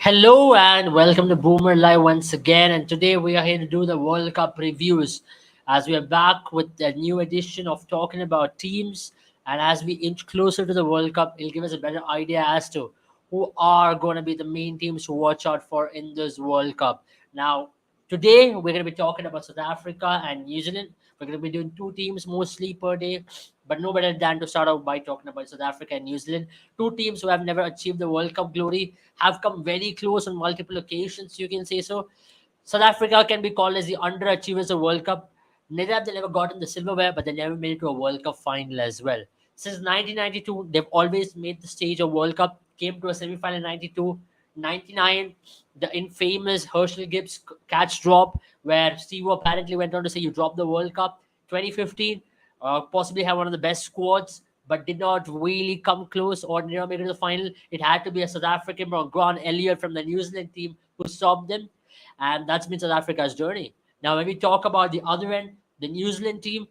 Hello and welcome to Boomer Live once again. And today we are here to do the World Cup reviews as we are back with a new edition of talking about teams. And as we inch closer to the World Cup, it'll give us a better idea as to who are going to be the main teams to watch out for in this World Cup. Now, today we're going to be talking about South Africa and New Zealand. We're going to be doing two teams mostly per day, but no better than to start out by talking about South Africa and New Zealand. Two teams who have never achieved the World Cup glory have come very close on multiple occasions, you can say so. South Africa can be called as the underachievers of World Cup. Neither have they never gotten the silverware, but they never made it to a World Cup final as well. Since 1992, they've always made the stage of World Cup, came to a semi-final in 92, 99, the infamous Herschel Gibbs catch drop, where Steve apparently went on to say, you dropped the World Cup. 2015, possibly have one of the best squads, but did not really come close or never made it to the final. It had to be a South African from Grant Elliott from the New Zealand team who stopped them, and that's been South Africa's journey. Now, when we talk about the other end, the New Zealand team,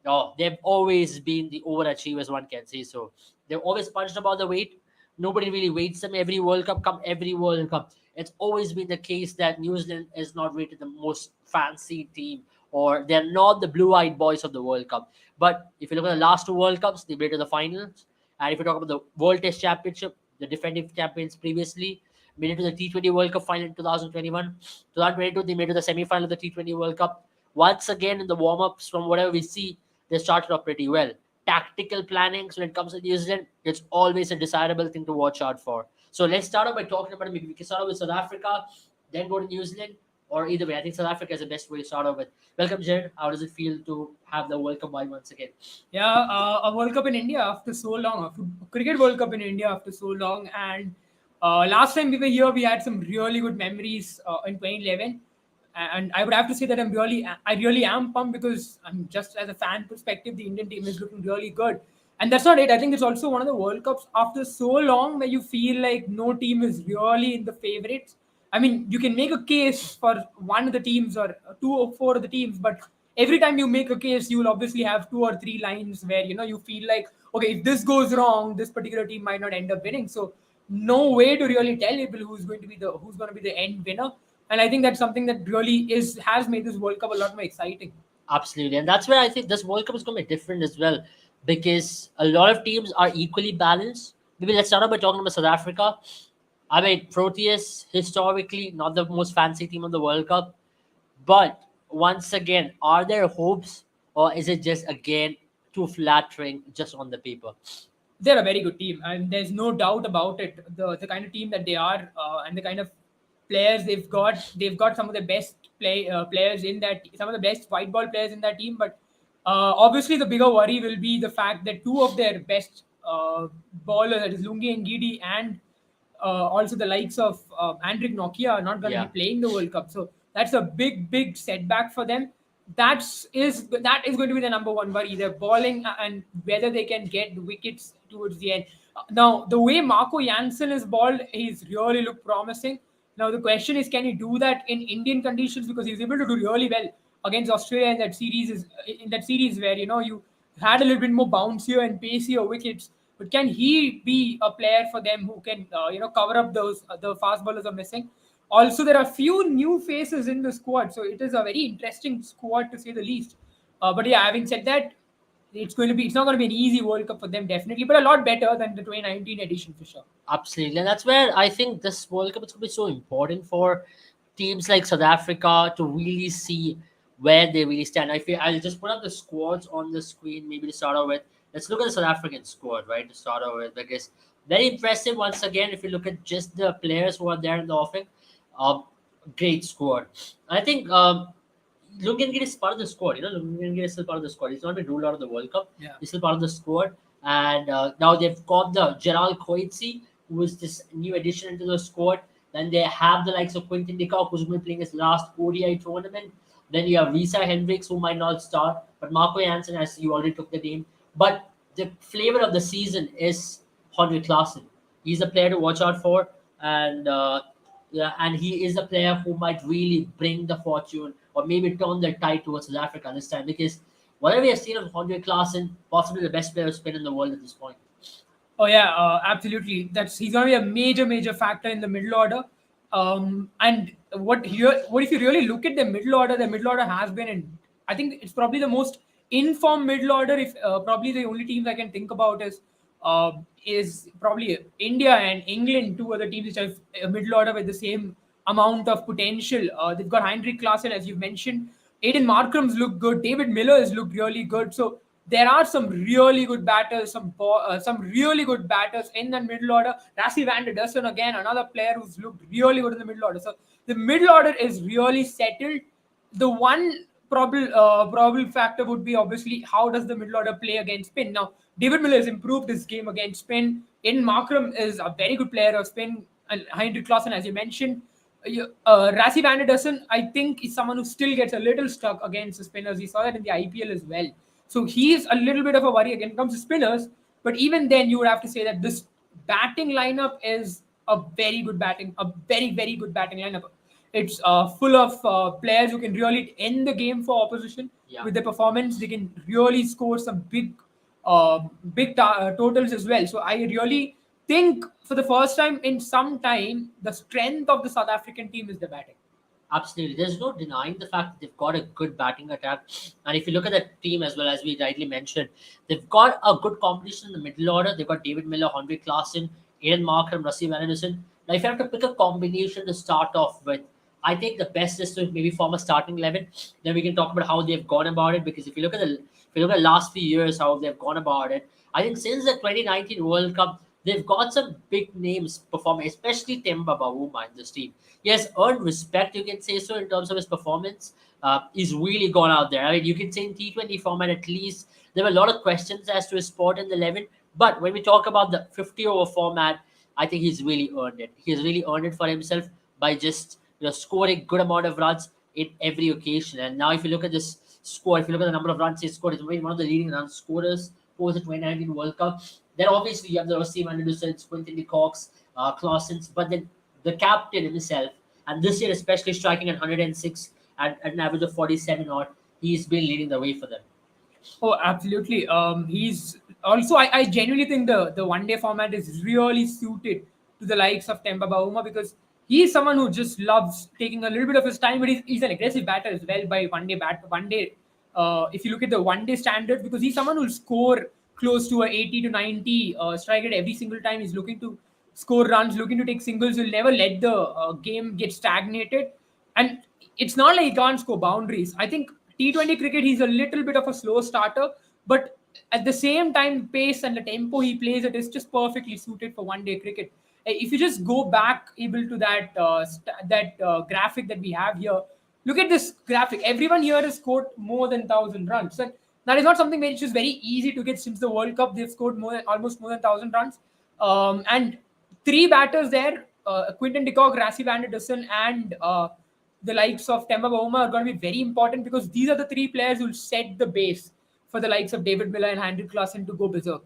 oh, they've always been the overachievers, one can say so. They've always punched above the weight. Nobody really waits them every World Cup, come every World Cup. It's always been the case that New Zealand is not rated the most fancy team, or they're not the blue-eyed boys of the World Cup. But if you look at the last two World Cups, they made it to the finals. And if you talk about the World Test Championship, the defending champions previously made it to the T20 World Cup final in 2021. 2022, they made it to the semi-final of the T20 World Cup. Once again, in the warm-ups, from whatever we see, they started off pretty well. Tactical planning, so when it comes to New Zealand, it's always a desirable thing to watch out for. So let's start off by talking about it. Maybe we can start off with South Africa, then go to New Zealand, or either way. I think South Africa is the best way to start off with. Welcome, Jared. How does it feel to have the World Cup vibe once again? Yeah, a World Cup in India after so long, a cricket World Cup in India after so long. And last time we were here, we had some really good memories in 2011. And I would have to say that I really am pumped because I'm just as a fan perspective, the Indian team is looking really good. And that's not it. I think it's also one of the World Cups after so long where you feel like no team is really in the favorites. I mean, you can make a case for one of the teams or two or four of the teams, but every time you make a case, you will obviously have two or three lines where you feel like, okay, if this goes wrong, this particular team might not end up winning. So no way to really tell people who's going to be the end winner. And I think that's something that really is has made this World Cup a lot more exciting. Absolutely. And that's where I think this World Cup is going to be different as well, because a lot of teams are equally balanced. Maybe let's start off by talking about South Africa. I mean, Proteas, historically, not the most fancy team of the World Cup. But once again, are there hopes, or is it just, again, too flattering just on the paper? They're a very good team, and there's no doubt about it. The kind of team that they are, and the kind of players they've got some of the best players in that, some of the best white ball players in that team. But obviously, the bigger worry will be the fact that two of their best bowlers, that is Lungi and Gidi, and also the likes of Andrik Nokia, are not going to Yeah. be playing the World Cup. So that's a big setback for them. That is going to be the number one worry. Their bowling and whether they can get wickets towards the end. Now, the way Marco Jansen is bowled, he's really looked promising. Now, the question is, can he do that in Indian conditions? Because he's able to do really well against Australia in that series where you had a little bit more bouncier and pacier wickets. But can he be a player for them who can cover up those the fast bowlers are missing? Also, there are few new faces in the squad, so it is a very interesting squad to say the least. But yeah, having said that, it's not going to be an easy World Cup for them definitely, but a lot better than the 2019 edition for sure. Absolutely. And that's where I think this World Cup is going to be so important for teams like South Africa to really see where they really stand. I'll just put up the squads on the screen, maybe to start off with. Let's look at the South African squad, right, to start off with, because very impressive once again. If you look at just the players who are there in the offing, great squad. I think Lungan is part of the squad. Lungan is still part of the squad. He's not been ruled out of the World Cup. Yeah. He's still part of the squad. And now they've got the Gerald Coetzee, who is this new addition into the squad. Then they have the likes of Quinton de Kock, who's been playing his last ODI tournament. Then you have Risa Hendricks, who might not start. But Marco Jansen, as you already took the name. But the flavor of the season is Henrik Klaasen. He's a player to watch out for. And and he is a player who might really bring the fortune or maybe turn the tide towards South Africa this time, because whatever we have seen of Henrik Klaasen, possibly the best player spin in the world at this point. Oh yeah, absolutely. He's going to be a major factor in the middle order. And what if you really look at the middle order has been, and I think it's probably the most informed middle order. If probably the only teams I can think about is probably India and England, two other teams which have a middle order with the same amount of potential. They've got Heinrich Klaassen, as you mentioned. Aiden Markram's looked good. David Miller has looked really good. So there are some really good batters, some really good batters in the middle order. Rassie van der Dussen, again, another player who's looked really good in the middle order. So the middle order is really settled. The one probable factor would be obviously how does the middle order play against spin. Now, David Miller has improved his game against spin. In Markram is a very good player of spin, and Heinrich Klaassen, as you mentioned. Rassie van der Dussen, I think, is someone who still gets a little stuck against the spinners. We saw that in the IPL as well. So he is a little bit of a worry again when it comes to spinners. But even then, you would have to say that this batting lineup is a very, very good batting lineup. It's full of players who can really end the game for opposition Yeah. with their performance. They can really score some totals as well. So I really think for the first time in some time, the strength of the South African team is the batting. Absolutely. There's no denying the fact that they've got a good batting attack. And if you look at the team as well, as we rightly mentioned, they've got a good combination in the middle order. They've got David Miller, Henry Klaassen, Aiden Markram, Rassie van der Dussen. Now, if you have to pick a combination to start off with, I think the best is to maybe form a starting 11. Then we can talk about how they've gone about it. Because if you look at the last few years, how they've gone about it, I think since the 2019 World Cup, they've got some big names performing, especially Temba Bavuma in this team. He has earned respect, you can say so, in terms of his performance. He's really gone out there. I mean, you can say in T20 format at least, there were a lot of questions as to his spot in the 11. But when we talk about the 50 over format, I think he's really earned it. He has really earned it for himself by just scoring good amount of runs in every occasion. And now, if you look at this score, if you look at the number of runs he scored, he's one of the leading run scorers post the 2019 World Cup. Then obviously you have the Rassie van der Dussen, Quinton de Kock's, Claessens, but then the captain himself, and this year especially striking at 106 at an average of 47 odd, he's been leading the way for them. Oh, absolutely. He's also. I genuinely think the one day format is really suited to the likes of Temba Bavuma because he's someone who just loves taking a little bit of his time, but he's an aggressive batter as well by one day. If you look at the one day standard, because he's someone who'll score close to a 80 to 90 strike rate every single time. He's looking to score runs, looking to take singles. He'll never let the game get stagnated. And it's not like he can't score boundaries. I think T20 cricket, he's a little bit of a slow starter, but at the same time, the pace and the tempo he plays it is just perfectly suited for one day cricket. If you just go back able to that graphic that we have here, look at this graphic. Everyone here has scored more than 1,000 runs. And that is not something which is very easy to get since the World Cup. They've scored almost more than 1,000 runs. And three batters there, Quinton de Kock, Rassie van der Dussen, and the likes of Temba Bavuma are going to be very important because these are the three players who will set the base for the likes of David Miller and Heinrich Klaassen to go berserk.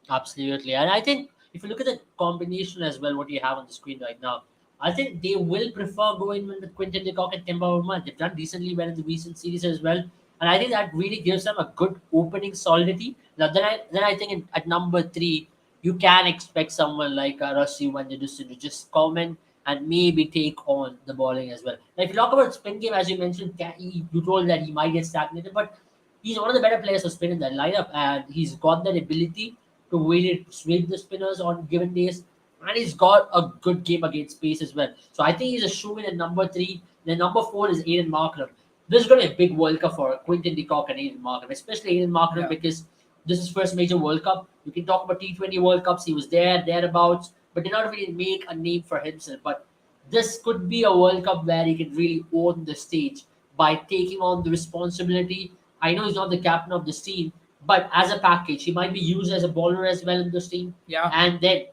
Absolutely. And I think if you look at the combination as well, what you have on the screen right now, I think they will prefer going with Quinton de Kock and Timber Verma. They've done decently well in the recent series as well. And I think that really gives them a good opening solidity. Now, then I think at number three, you can expect someone like Rassie van der Dussen to just come in and maybe take on the bowling as well. Now, if you talk about spin game, as you mentioned, you told that he might get stagnated, but he's one of the better players to spin in that lineup, and he's got that ability to really sweep the spinners on given days, and he's got a good game against pace as well. So I think he's a shoe in at number three. Then number four is Aiden Markram. This is going to be a big World Cup for Quinton de Kock and Aiden Markram, especially Aiden Markram Yeah. because this is his first major World Cup. You can talk about T20 World Cups. He was there, thereabouts, but did not really make a name for himself. But this could be a World Cup where he can really own the stage by taking on the responsibility. I know he's not the captain of this team, but as a package, he might be used as a bowler as well in this team. Yeah. And then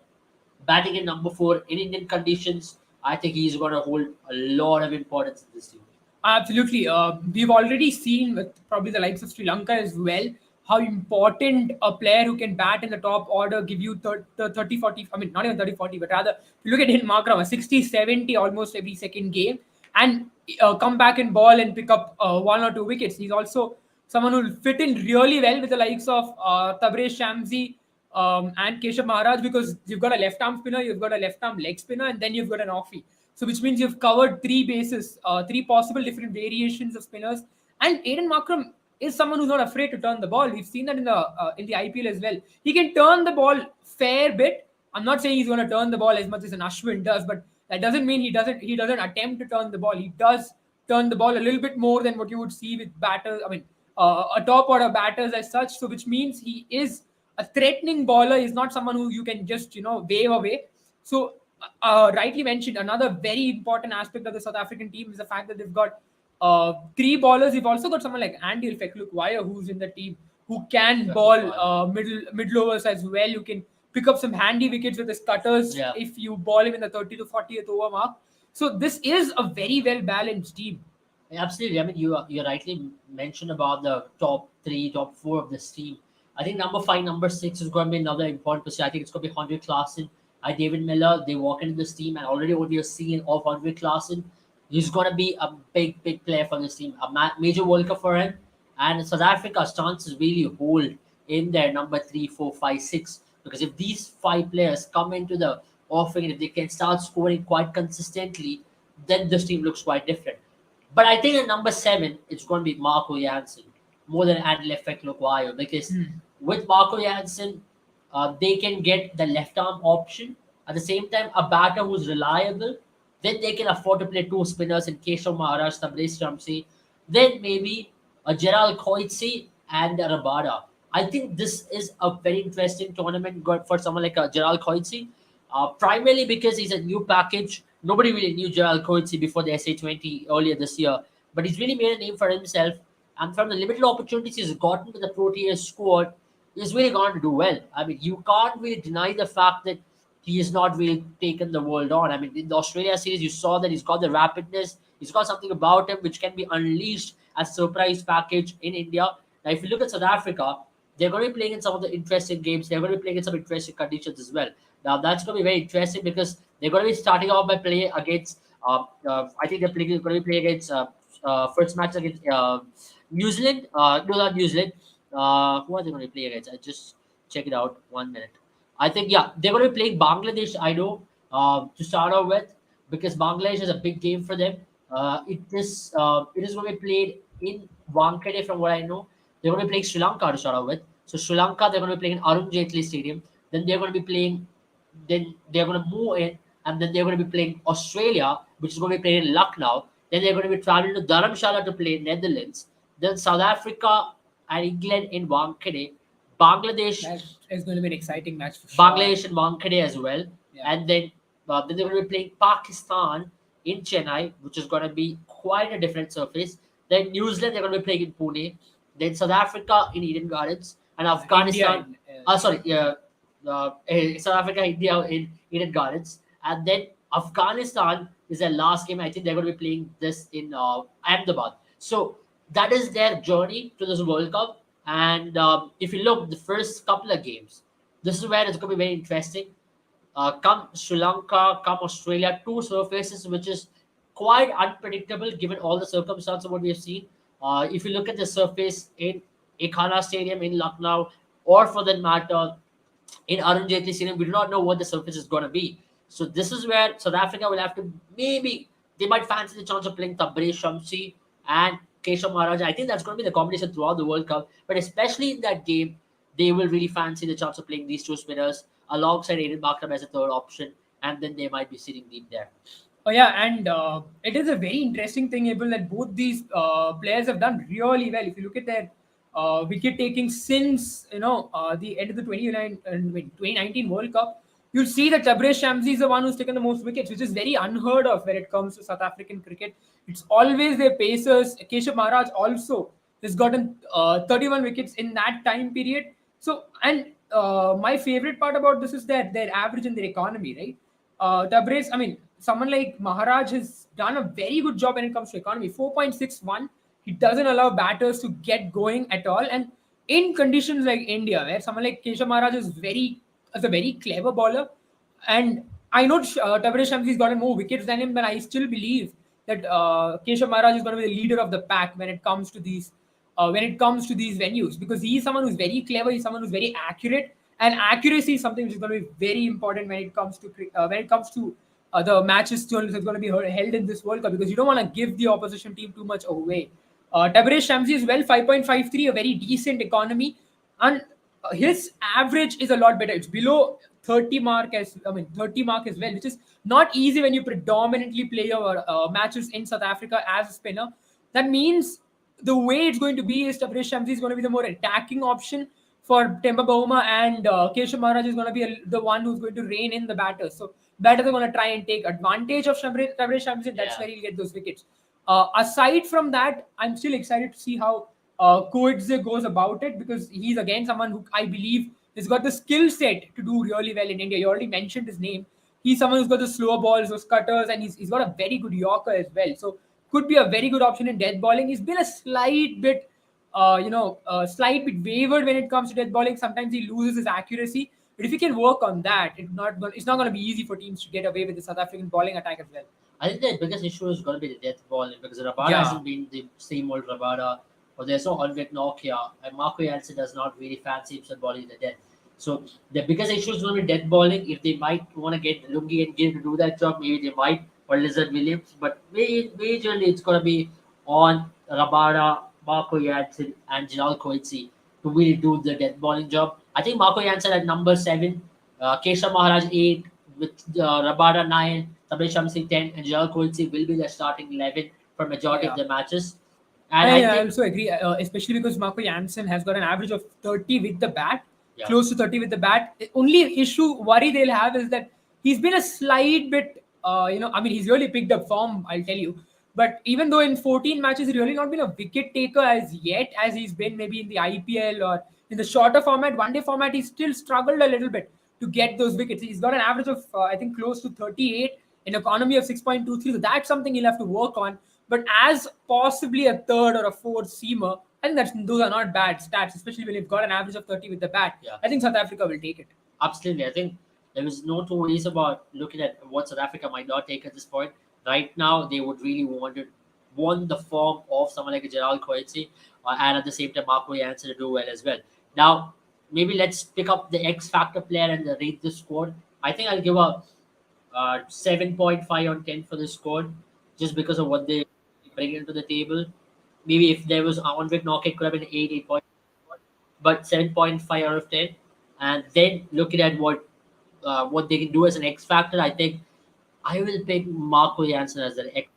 batting in number four in Indian conditions, I think he's going to hold a lot of importance in this team. Absolutely. We've already seen with probably the likes of Sri Lanka as well how important a player who can bat in the top order give you the 30 40. I mean, not even 30 40, but rather, if you look at him, Markram, a 60 70 almost every second game, and come back and ball and pick up one or two wickets. He's also someone who will fit in really well with the likes of Tabrez Shamsi and Keshav Maharaj because you've got a left arm spinner, you've got a left arm leg spinner, and then you've got an offie. So which means you've covered three bases, three possible different variations of spinners. And Aiden Markram is someone who's not afraid to turn the ball. We've seen that in the IPL as well. He can turn the ball fair bit. I'm not saying he's going to turn the ball as much as an Ashwin does, but that doesn't mean he doesn't attempt to turn the ball. He does turn the ball a little bit more than what you would see with batters. I mean, a top order batters as such. So which means he is a threatening bowler. He's not someone who you can just wave away. So rightly mentioned, another very important aspect of the South African team is the fact that they've got three bowlers. You've also got someone like Andy Wire who's in the team, who can ball middle overs as well. You can pick up some handy wickets with his cutters Yeah. if you ball him in the 30 to 40th over mark. So this is a very well balanced team. Absolutely. I mean, you rightly mentioned about the top three, top four of this team. I think number five, number six is going to be another important position. I think it's going to be Andre Klaassen and David Miller. They walk into this team, and already what we are seeing of Andre Klaassen, he's going to be a big, big player for this team. A major World Cup for him, and South Africa's chances really hold in their number three, four, five, six. Because if these five players come into the offering, if they can start scoring quite consistently, then this team looks quite different. But I think at number seven, it's going to be Marco Jansen more than Adel Loquayo, because with Marco Jansen, they can get the left arm option. At the same time, a batter who's reliable, then they can afford to play two spinners in Keshav Maharaj, Tabriz Ramsey, then maybe a Gerald Coetzee and a Rabada. I think this is a very interesting tournament for someone like Gerald Coetzee, primarily because he's a new package. Nobody really knew Gerald Coetzee before the SA20 earlier this year, but he's really made a name for himself. And from the limited opportunities he's gotten with the Proteas squad, he's really going to do well. I mean, you can't really deny the fact that he has not really taken the world on. I mean, in the Australia series, you saw that he's got the rapidness, he's got something about him which can be unleashed as surprise package in India. Now, if you look at South Africa, they're going to be playing in some of the interesting games. They're going to be playing in some interesting conditions as well. Now, that's going to be very interesting because they're going to be starting off by playing against. I think going to be playing against first match against New Zealand. No, not New Zealand. Who are they going to play against? I just check it out. 1 minute. I think they're going to be playing Bangladesh. I know to start off with, because Bangladesh is a big game for them. It is going to be played in Wankhede, from what I know. They're going to be playing Sri Lanka to start off with. So Sri Lanka, they're going to be playing in Arun Jaitley Stadium. Then they're going to be playing. Then they're going to move in, and then they're going to be playing Australia, which is going to be playing in Lucknow. Then they're going to be traveling to Dharamshala to play Netherlands. Then South Africa and England in Wankhede. Bangladesh That is going to be an exciting match for sure. Bangladesh and Wankhede as well. Yeah. And then they're going to be playing Pakistan in Chennai, which is going to be quite a different surface. Then New Zealand, they're going to be playing in Pune. Then South Africa in Eden Gardens. And Afghanistan. South Africa, India in Eden Gardens. And then Afghanistan is their last game. I think they're going to be playing this in Ahmedabad. So that is their journey to this World Cup. And if you look, the first couple of games, this is where it's going to be very interesting. Come Sri Lanka, come Australia, two surfaces which is quite unpredictable given all the circumstances of what we have seen. If you look at the surface in Ekhana Stadium in Lucknow, or for that matter, in Arun Jaitley Stadium, we do not know what the surface is going to be. So this is where South Africa will have to they might fancy the chance of playing Tabriz Shamsi and Keshav Maharaj. I think that's going to be the combination throughout the World Cup. But especially in that game, they will really fancy the chance of playing these two spinners alongside Aiden Markram as a third option, and then they might be sitting deep there. Oh yeah, and it is a very interesting thing, Abel, that both these players have done really well. If you look at their wicket taking since the end of the 2019 World Cup, you'll see that Tabriz Shamsi is the one who's taken the most wickets, which is very unheard of when it comes to South African cricket. It's always their pacers. Keshav Maharaj also has gotten 31 wickets in that time period. So, and my favorite part about this is their average and their economy, right? Tabriz, I mean, someone like Maharaj has done a very good job when it comes to economy. 4.61. He doesn't allow batters to get going at all. And in conditions like India, where someone like Keshav Maharaj is a very clever bowler, and I know Tabriz Shamsi's gotten more wickets than him, but I still believe that Keshav Maharaj is going to be the leader of the pack when it comes to these venues, because he's someone who's very clever. He's someone who's very accurate, and accuracy is something which is going to be very important when it comes to the match is still going to be held in this World Cup because you don't want to give the opposition team too much away. Tabriz Shamsi is well 5.53, a very decent economy, and his average is a lot better. It's below 30 mark as 30 mark as well, which is not easy when you predominantly play your matches in South Africa as a spinner. That means the way it's going to be is Tabriz Shamsi is going to be the more attacking option for Temba Bavuma, and Keshav Maharaj is going to be the one who's going to rein in the batters. So batters are going to try and take advantage of Tabriz Shamsi. That's Yeah. where he'll get those wickets. Aside from that, I'm still excited to see how Coetzee goes about it because he's again someone who I believe has got the skill set to do really well in India. You already mentioned his name. He's someone who's got the slower balls, those cutters, and he's got a very good Yorker as well. So could be a very good option in death bowling. He's been a slight bit wavered when it comes to death bowling. Sometimes he loses his accuracy. But if he can work on that, it's not going to be easy for teams to get away with the South African bowling attack as well. I think the biggest issue is going to be the death ball because Rabada Yeah. hasn't been the same old Rabada, or there's no Henrik Nokia, and Marco Jansen does not really fancy himself bowling the death. So the biggest issue is going to be death bowling. If they might want to get Lungi and Gill to do that job, maybe they might, or Lizard Williams, but majorly it's going to be on Rabada, Marco Jansen, and Jalal Coetzee to really do the death bowling job. I think Marco Jansen at number 7, Keshav Maharaj 8, with Rabada 9, Tabriz Shamsi 10, and Jalal Coetzee will be the starting 11 for majority of Yeah. the matches. And I, I I think, also agree, especially because Marco Jansen has got an average of 30 with the bat, yeah, close to 30 with the bat. The only worry they'll have is that he's been a slight bit, he's really picked up form, I'll tell you. But even though in 14 matches, he's really not been a wicket taker as yet, as he's been maybe in the IPL or in the shorter format, one day format, he's still struggled a little bit to get those wickets. He's got an average of, I think, close to 38, an economy of 6.23. So that's something he'll have to work on. But as possibly a third or a fourth seamer, I think those are not bad stats, especially when you've got an average of 30 with the bat. yeah, I think South Africa will take it. absolutely. I think there is no two ways about looking at what South Africa might not take at this point. Right now, they would really want the form of someone like a Jalal Coetzee, and at the same time, Marco Jansen to do well as well. Now, maybe let's pick up the X Factor player and rate the squad. I think I'll give a 7.5 on 10 for this squad just because of what they bring into the table. Maybe if there was Andre Knock, it could have been 8, 8. But 7.5 out of 10. And then looking at what they can do as an X factor, I think I will pick Marco Jansen as an X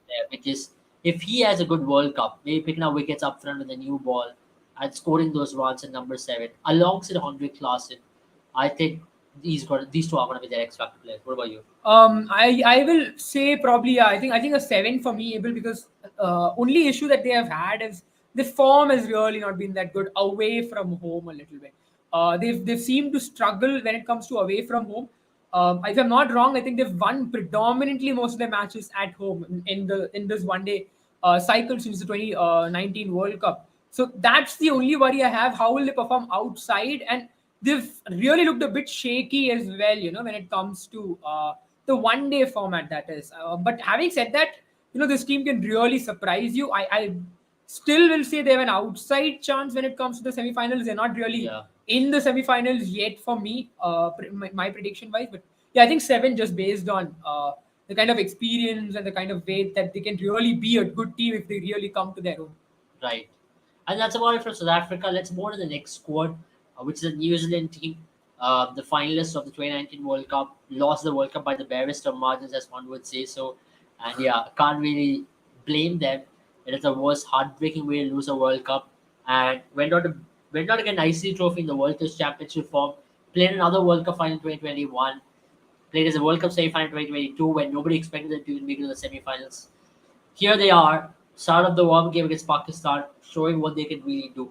player because if he has a good World Cup, maybe picking up wickets up front with a new ball and scoring those runs at number 7 alongside Henrik Klaasen, I think these two are going to be their X factor players. What about you? I will say probably I think a 7 for me, Abel, because only issue that they have had is the form has really not been that good away from home a little bit. They've seemed to struggle when it comes to away from home. If I'm not wrong, I think they've won predominantly most of their matches at home in this one day cycle since the 2019 World Cup. So that's the only worry I have. How will they perform outside? And they've really looked a bit shaky as well, when it comes to the one day format, that is. But having said that, this team can really surprise you. I still will say they have an outside chance when it comes to the semifinals. They're not really Yeah. in the semifinals yet for me, my prediction wise. But yeah, I think 7 just based on the kind of experience and the kind of way that they can really be a good team if they really come to their own. Right. And that's about it for South Africa. Let's move on to the next squad, which is a New Zealand team. The finalists of the 2019 World Cup lost the World Cup by the barest of margins, as one would say so. And yeah, can't really blame them. It is the worst heartbreaking way to lose a World Cup. And went on to get an IC trophy in the World Test Championship form. Played another World Cup final in 2021. Played as a World Cup semi-final in 2022 when nobody expected them to even make it to the semi-finals. Here they are, start of the warm game against Pakistan, showing what they can really do.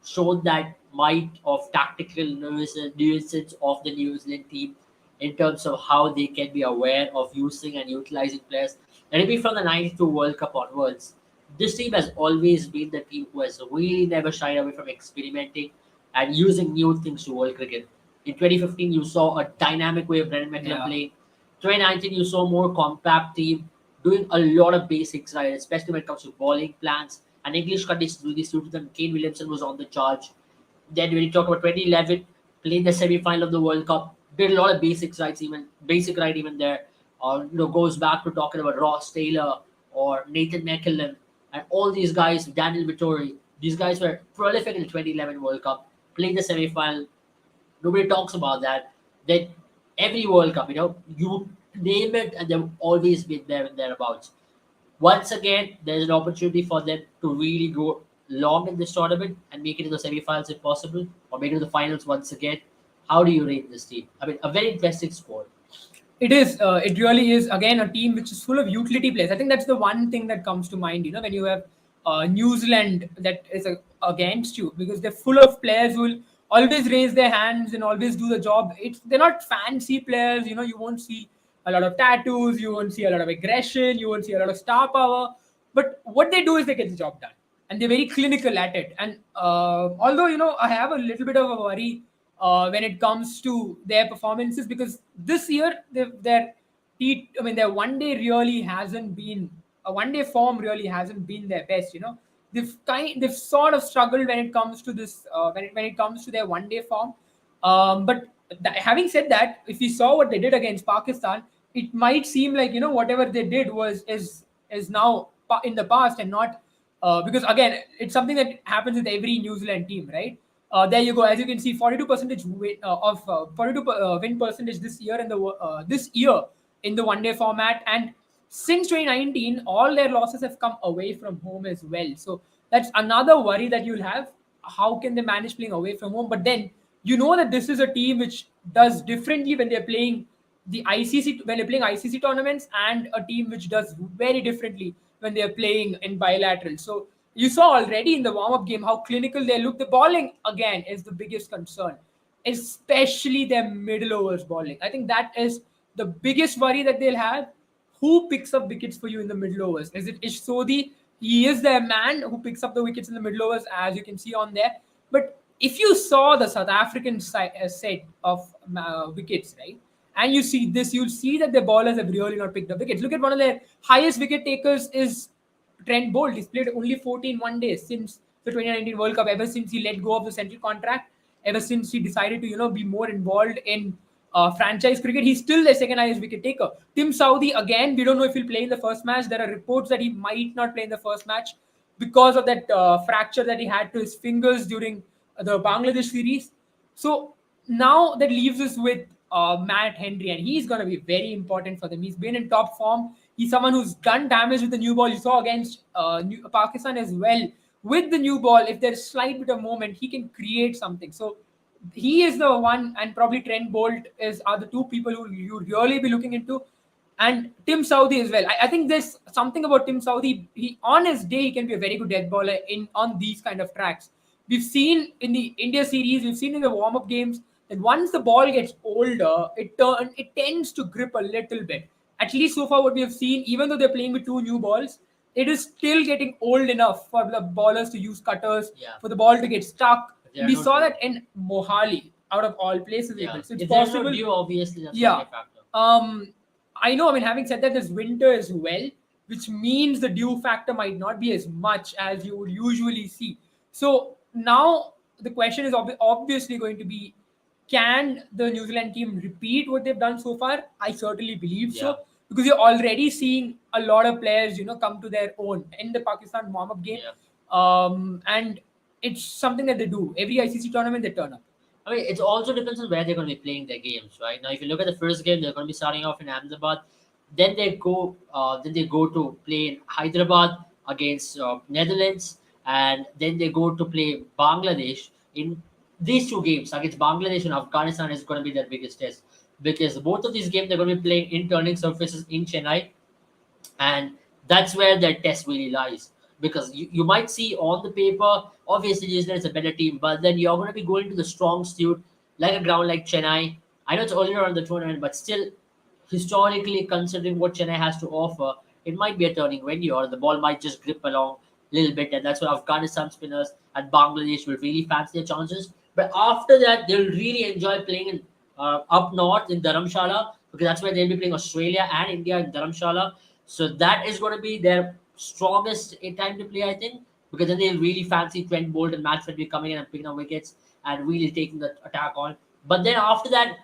Showed that might of tactical nuisance of the New Zealand team in terms of how they can be aware of using and utilizing players. Let it be from the 92 World Cup onwards. This team has always been the team who has really never shied away from experimenting and using new things to world cricket. In 2015, you saw a dynamic way of Brendan McCullum Yeah. playing. 2019, you saw a more compact team doing a lot of basics right, especially when it comes to bowling plans and English conditions really suited them. Kane Williamson was on the charge. Then when you talk about 2011, playing the semi-final of the World Cup, did a lot of basics right even there. goes back to talking about Ross Taylor or Nathan McKinnon and all these guys, Daniel Vittori. These guys were prolific in the 2011 World Cup, playing the semi-final. Nobody talks about that. That every World Cup, you name it, and they've always been there and thereabouts. Once again, there's an opportunity for them to really go long in this tournament and make it to the semi-finals if possible, or make it to the finals once again. How do you rate this team? I mean, a very interesting squad. It is. It really is. Again, a team which is full of utility players. I think that's the one thing that comes to mind. When you have New Zealand that is against you, because they're full of players who will always raise their hands and always do the job. They're not fancy players. You won't see a lot of tattoos. You won't see a lot of aggression. You won't see a lot of star power. But what they do is they get the job done, and they're very clinical at it. And although I have a little bit of a worry when it comes to their performances, because this year their one day really hasn't been a one day form really hasn't been their best. They've sort of struggled when it comes to this when it comes to their one day form. But having said that, if you saw what they did against Pakistan, it might seem like whatever they did is now in the past, and not because again it's something that happens with every New Zealand team, right? There you go. As you can see, 42 percentage of 42 win percentage this year in the one day format, and since 2019, all their losses have come away from home as well. So that's another worry that you'll have. How can they manage playing away from home? But then that this is a team which does differently when they're playing ICC tournaments, and a team which does very differently when they're playing in bilateral. So you saw already in the warm-up game how clinical they look. The bowling again is the biggest concern, especially their middle overs bowling. I think that is the biggest worry that they'll have. Who picks up wickets for you in the middle overs? Is it Ish Sodhi? He is their man who picks up the wickets in the middle overs, as you can see on there. But if you saw the South African set of wickets, right, and you see this, you'll see that the bowlers have really not picked up wickets. Look at one of their highest wicket takers is Trent Bolt. He's played only 14 one days since the 2019 World Cup, ever since he let go of the central contract, ever since he decided to, be more involved in franchise cricket. He's still the second highest wicket taker. Tim Southee, again, we don't know if he'll play in the first match. There are reports that he might not play in the first match because of that fracture that he had to his fingers during the Bangladesh series. So now that leaves us with Matt Henry, and he's going to be very important for them. He's been in top form. He's someone who's done damage with the new ball. You saw against Pakistan as well. With the new ball, if there's slight bit of movement, he can create something. So he is the one, and probably Trent Bolt are the two people who you really be looking into, and Tim Southee as well. I think there's something about Tim Southee. He on his day he can be a very good death bowler on these kind of tracks. We've seen in the India series, we've seen in the warm up games that once the ball gets older, it tends to grip a little bit. At least so far, what we have seen, even though they're playing with two new balls, it is still getting old enough for the bowlers to use cutters, Yeah. for the ball to get stuck. There are We no saw dew. that in Mohali, out of all places. Yeah. So it's If there's possible. no dew, obviously that's Yeah. not a factor. I know. I mean, having said that, there's winter as well, which means the dew factor might not be as much as you would usually see. So now the question is obviously going to be, can the New Zealand team repeat what they've done so far? I certainly believe Yeah. so, because you're already seeing a lot of players, come to their own in the Pakistan warm-up game. Yeah. And it's something that they do. Every ICC tournament, they turn up. I mean, it also depends on where they're going to be playing their games, right? Now, if you look at the first game, they're going to be starting off in Ahmedabad. Then they go to play in Hyderabad against Netherlands, and then they go to play Bangladesh. In these two games against Bangladesh and Afghanistan is going to be their biggest test, because both of these games they're going to be playing in turning surfaces in Chennai, and that's where their test really lies. Because you might see on the paper, obviously New Zealand is a better team, but then you're going to be going to the strong suit like a ground like Chennai. I know it's earlier on the tournament, but still, historically considering what Chennai has to offer, it might be a turning venue, or the ball might just grip along a little bit, and that's where Afghanistan spinners and Bangladesh will really fancy their chances. But after that, they'll really enjoy playing in up north in Dharamshala, because that's where they'll be playing Australia and India in Dharamshala. So that is going to be their strongest time to play, I think, because then they'll really fancy Trent Bolt and Matt Frederick coming in and picking up wickets and really taking the attack on. But then after that,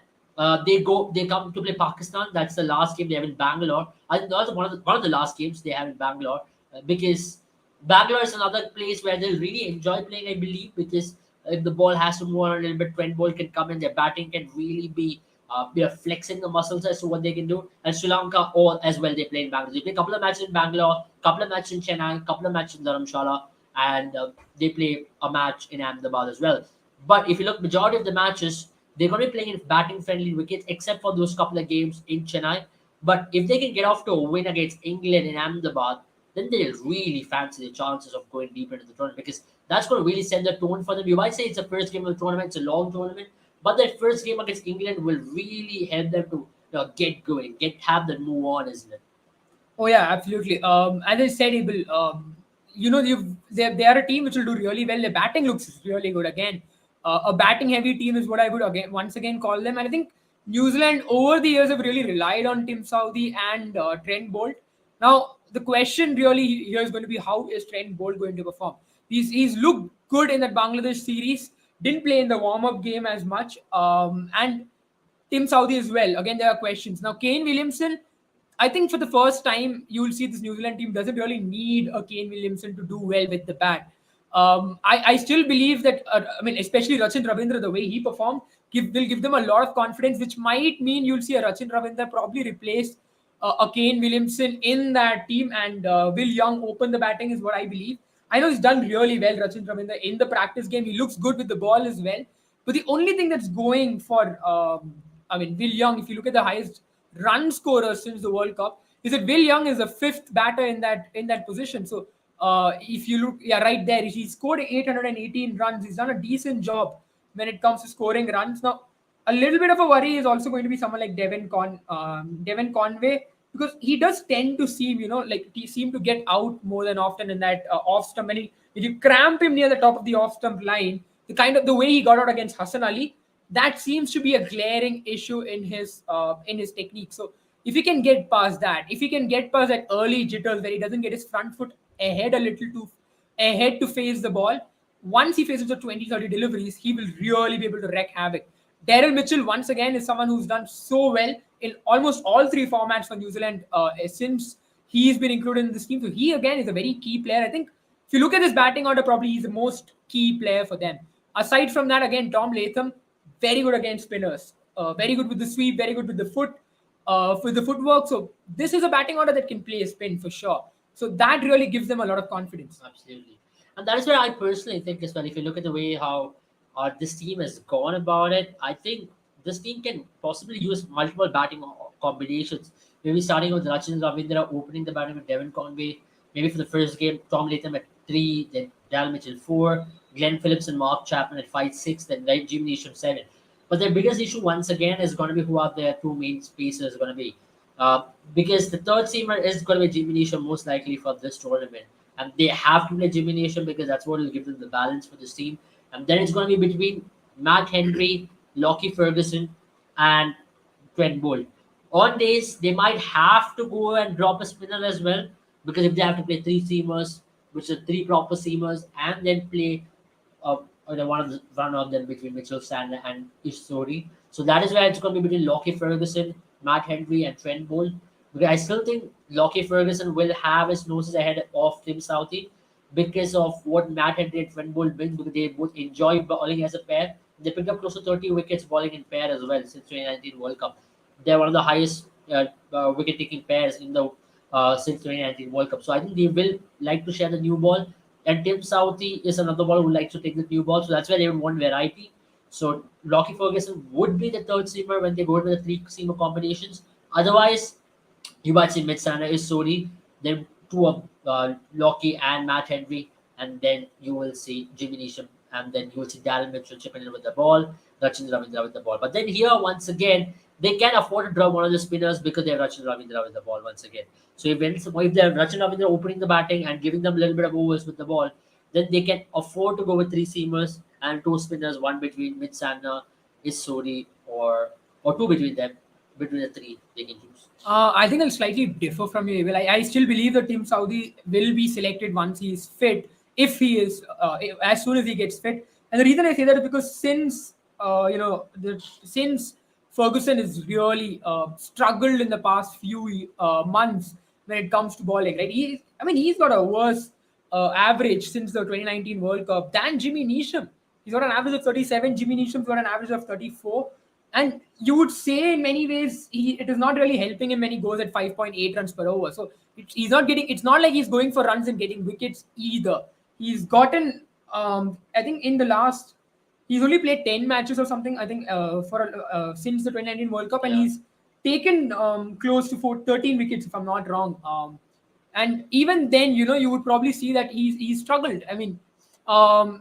They come to play Pakistan. That's the last game they have in Bangalore. I think that's one of the last games they have in Bangalore, because Bangalore is another place where they'll really enjoy playing, I believe, because if the ball has to move on a little bit, Trent Bolt can come in. Their batting can really be flexing the muscles as to what they can do. And Sri Lanka all as well. They play in Bangalore. They play a couple of matches in Bangalore, couple of matches in Chennai, couple of matches in Dharamshala, and they play a match in Ahmedabad as well. But if you look, majority of the matches they're going to be playing in batting friendly wickets, except for those couple of games in Chennai. But if they can get off to a win against England in Ahmedabad, then they'll really fancy the chances of going deep into the tournament, because that's going to really set the tone for them. You might say it's the first game of the tournament, it's a long tournament, but that first game against England will really help them to get going, have them move on, isn't it? Oh yeah, absolutely. As I said, Abel, they are a team which will do really well. The batting looks really good. Again, a batting heavy team is what I would once again call them. And I think New Zealand over the years have really relied on Tim Southee and Trent Bolt. Now the question really here is going to be, how is Trent Bolt going to perform? He's looked good in that Bangladesh series. Didn't play in the warm up game as much. And Tim Southee as well. Again, there are questions. Now, Kane Williamson, I think for the first time, you will see this New Zealand team doesn't really need a Kane Williamson to do well with the bat. I still believe that, especially Rachin Ravindra, the way he performed, will give them a lot of confidence, which might mean you'll see a Rachin Ravindra probably replace a Kane Williamson in that team, and Will Young open the batting, is what I believe. I know he's done really well, Rachin Ravindra, in the practice game. He looks good with the ball as well. But the only thing that's going for, Will Young, if you look at the highest run scorer since the World Cup, is that Will Young is the fifth batter in that position. So if you look, yeah, right there, he scored 818 runs. He's done a decent job when it comes to scoring runs. Now, a little bit of a worry is also going to be someone like Devon Conway, because he does tend to seem, like he seem to get out more than often in that off stump. And if you cramp him near the top of the off stump line, the way he got out against Hassan Ali, that seems to be a glaring issue in his technique. So if he can get past that, if he can get past that early jitters where he doesn't get his front foot ahead a little too ahead to face the ball, once he faces the 20-30 deliveries, he will really be able to wreak havoc. Daryl Mitchell, once again, is someone who's done so well in almost all three formats for New Zealand since he's been included in this team. So he, again, is a very key player. I think if you look at his batting order, probably he's the most key player for them. Aside from that, again, Tom Latham, very good against spinners. Very good with the sweep, very good with the footwork. So this is a batting order that can play a spin for sure. So that really gives them a lot of confidence. Absolutely. And that is where I personally think as well. If you look at the way how this team has gone about it, I think this team can possibly use multiple batting combinations. Maybe starting with Rachin Ravindra opening the batting with Devon Conway. Maybe for the first game, Tom Latham at 3, then Dal Mitchell 4, Glenn Phillips and Mark Chapman at 5, 6, then Jim Neesham 7. But their biggest issue once again is going to be who are their two main spacers going to be. Because the third seamer is going to be Jimmy Neesham most likely for this tournament. And they have to play Jimmy Neesham because that's what will give them the balance for this team. And then it's going to be between Matt Henry, Lockie Ferguson, and Trent Bolt. On days, they might have to go and drop a spinner as well, because if they have to play three seamers, which are three proper seamers, and then play one of them between Mitchell Sandler and Ishori. So that is where it's going to be between Lockie Ferguson, Matt Henry, and Trent Bolt. Because I still think Lockie Ferguson will have his noses ahead of Tim Southee because of what Matt Henry and Trent Bolt brings, because they both enjoy bowling as a pair. They picked up close to 30 wickets bowling in pair as well since 2019 World Cup. They're one of the highest wicket-taking pairs in the since 2019 World Cup. So I think they will like to share the new ball. And Tim Southee is another ball who likes to take the new ball. So that's where they would want variety. So Lockie Ferguson would be the third seamer when they go to the three seamer combinations. Otherwise, you might see Mitsana is Sori, then two of Lockie and Matt Henry, and then you will see Jimmy Neesham, and then you will see Darren Mitchell chipping in with the ball, Rachin Ravindra with the ball. But then here, once again, they can afford to drop one of the spinners because they have Rachin Ravindra with the ball once again. So if they have Rachin Ravindra opening the batting and giving them a little bit of overs with the ball, then they can afford to go with three seamers and two spinners, one between Mitsana, Isori, or two between them. Between the three, they can choose. I think I'll slightly differ from you, Abel. I still believe that Tim Southee will be selected once he is fit, if he is, as soon as he gets fit. And the reason I say that is because since Ferguson has really struggled in the past few months when it comes to bowling. Right? He's got a worse average since the 2019 World Cup than Jimmy Neesham. He's got an average of 37. Jimmy Neesham's got an average of 34. And you would say in many ways it is not really helping him when he goes at 5.8 runs per over. So he's not getting. It's not like he's going for runs and getting wickets either. He's gotten. I think in the last, he's only played 10 matches or something. I think for since the 2019 World Cup, and Yeah. he's taken close to 13 wickets if I'm not wrong. And even then, you would probably see that he's struggled. I mean,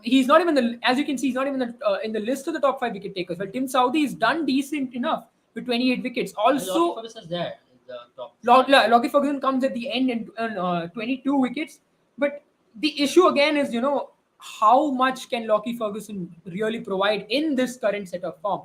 he's not even as you can see, he's not even in the list of the top 5 wicket takers. Well, Tim Southee has done decent enough with 28 wickets. And Lockie Also, Ferguson's there in the top five. Lockie Ferguson comes at the end and 22 wickets. But the issue again is, how much can Lockie Ferguson really provide in this current set of form?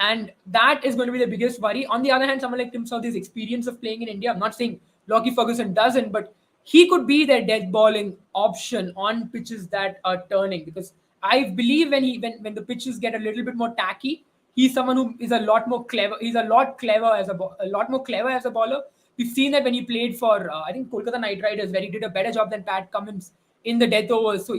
And that is going to be the biggest worry. On the other hand, someone like Tim Southee's experience of playing in India, I'm not saying Lockie Ferguson doesn't, but he could be their death bowling option on pitches that are turning. Because I believe when the pitches get a little bit more tacky, he's someone who is a lot more clever. He's a lot more clever as a bowler. We've seen that when he played for I think Kolkata Knight Riders, where he did a better job than Pat Cummins in the death overs. So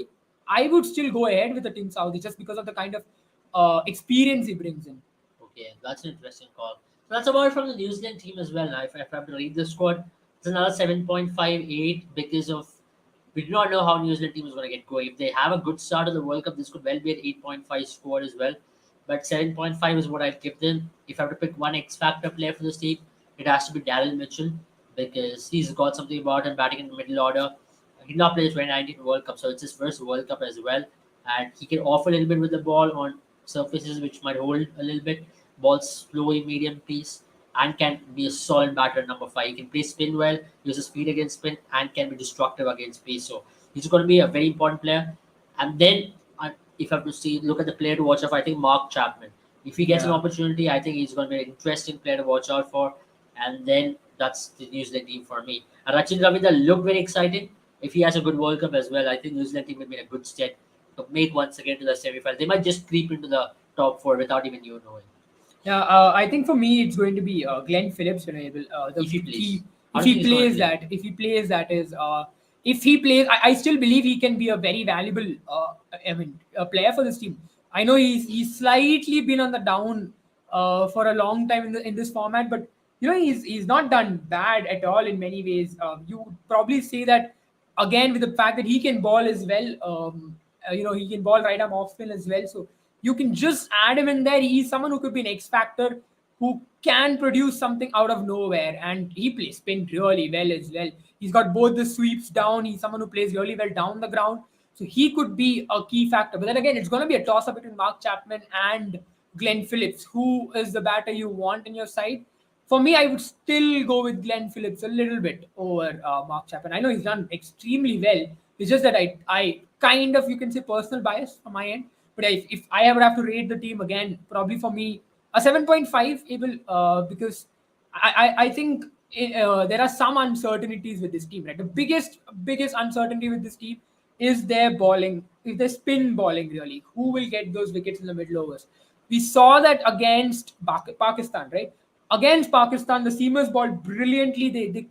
I would still go ahead with the Tim Southee just because of the kind of experience he brings in. Okay, that's an interesting call. So that's about it from the New Zealand team as well. Now, if I have to read the squad, it's another 7.58 because of we do not know how New Zealand team is going to get going. If they have a good start of the World Cup, this could well be an 8.5 score as well. But 7.5 is what I'd give them. If I have to pick one X factor player for this team, it has to be Daryl Mitchell because he's got something about him batting in the middle order. He did not play the 2019 World Cup, so it's his first World Cup as well. And he can offer a little bit with the ball on surfaces which might hold a little bit. Ball's slow medium pace and can be a solid batter at number 5. He can play spin well, uses speed against spin, and can be destructive against pace. So he's going to be a very important player. And then, if I have to look at the player to watch out for, I think Mark Chapman. If he gets an Yeah. opportunity, I think he's going to be an interesting player to watch out for. And then that's the New Zealand team for me. And Rachin Ravindra looked very exciting. If he has a good World Cup as well, I think New Zealand team will be in a good stead to make once again to the semi-final. They might just creep into the top 4 without even you knowing. Yeah, I think for me it's going to be Glenn Phillips available. If he plays. I If don't he think he's gonna plays play. that, if he plays that is, if he plays, I still believe he can be a very valuable, a player for this team. I know he's slightly been on the down for a long time in this format, but he's not done bad at all in many ways. You would probably say that again with the fact that he can ball as well. He can ball right arm off spin as well. So you can just add him in there. He's someone who could be an X factor who can produce something out of nowhere, and he plays spin really well as well. He's got both the sweeps down. He's someone who plays really well down the ground. So he could be a key factor. But then again, it's going to be a toss up between Mark Chapman and Glenn Phillips. Who is the batter you want in your side? For me, I would still go with Glenn Phillips a little bit over Mark Chapman. I know he's done extremely well. It's just that I kind of, you can say, personal bias from my end. But if I ever have to rate the team again, probably for me, a 7.5 able because I think there are some uncertainties with this team. Right, the biggest uncertainty with this team is their bowling, is their spin bowling. Really, who will get those wickets in the middle overs? We saw that against Pakistan, right? Against Pakistan, the seamers bowled brilliantly. They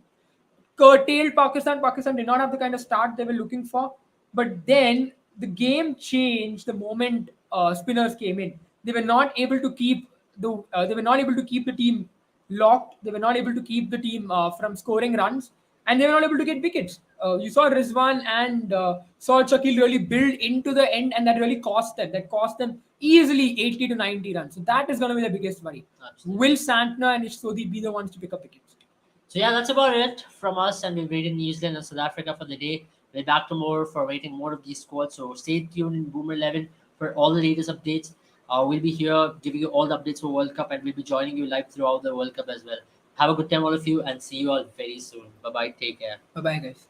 curtailed Pakistan. Pakistan did not have the kind of start they were looking for. But then the game changed the moment spinners came in. They were not able to keep the team locked. They were not able to keep the team from scoring runs, and they were not able to get wickets. You saw Rizwan and saw Shakil really build into the end, and that really cost them. That cost them easily 80 to 90 runs. So that is going to be the biggest worry. Absolutely. Will Santner and Ishsodi be the ones to pick up wickets? So yeah, that's about it from us, and we've rated New Zealand and South Africa for the day. We're back tomorrow for rating more of these squads. So stay tuned in Boomer 11 for all the latest updates. We'll be here giving you all the updates for World Cup, and we'll be joining you live throughout the World Cup as well. Have a good time, all of you, and see you all very soon. Bye bye. Take care. Bye bye, guys.